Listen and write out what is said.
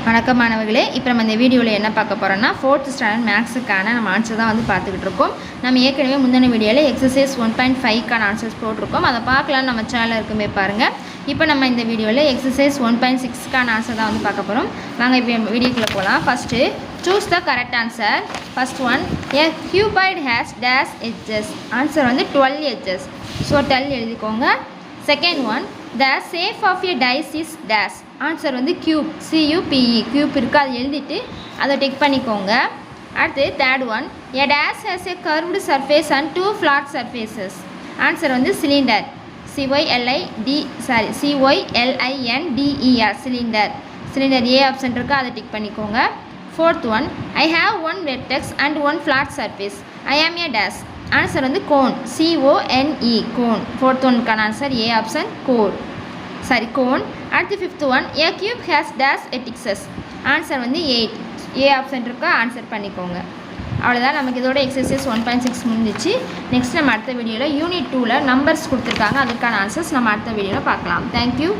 வணக்கம் மாணவர்களே, இப்போ நம்ம இந்த வீடியோவில் என்ன பார்க்க போகிறோம்னா 4th ஸ்டாண்டர்ட் மேக்ஸுக்கான நம்ம ஆன்சர் தான் வந்து பார்த்துக்கிட்டு இருக்கோம். நம்ம ஏற்கனவே முந்தின வீடியோவில் எக்ஸசைஸ் 1.5க்கான ஆன்சர்ஸ் போட்டிருக்கோம். அதை பார்க்கலாம், நம்ம சேனல் இருக்குமே பாருங்கள். இப்போ நம்ம இந்த வீடியோவில் எக்ஸசைஸ் 1.6க்கான ஆன்சர் தான் வந்து பார்க்க போகிறோம். வாங்க இப்போ வீடியோக்குள்ளே போகலாம். First choose the correct answer. First one, a cuboid has dash edges. Answer வந்து 12 edges. ஸோ 12 எழுதிக்கோங்க. Second one, the shape of a dice is dash. Answer வந்து கியூப், CUPE, கியூப் இருக்குது, அதை எழுதிட்டு அதை டிக் பண்ணிக்கோங்க. அடுத்து third one, a dash has a curved surface and two flat surfaces. Answer வந்து cylinder, CYLINDER, cylinder. Cylinder A option இருக்குது, அதை டிக் பண்ணிக்கோங்க. Fourth one, I have one vertex and one flat surface. I am a dash. Answer வந்து cone, CONE, cone. Fourth ஒன்க்கான answer A option, cone. அடுத்து fifth one, a cube has dash vertices. Answer வந்து 8, A option இருக்கா, answer பண்ணிக்கோங்க. அவ்வளோதான், நமக்கு இதோட exercise 1.6 முடிஞ்சிச்சு. நெக்ஸ்ட் நம்ம அடுத்த வீடியோவில் யூனிட் 2ல் நம்பர்ஸ் கொடுத்துருக்காங்க, அதுக்கான ஆன்சர்ஸ் நம்ம அடுத்த வீடியோவில் பார்க்கலாம். தேங்க்யூ.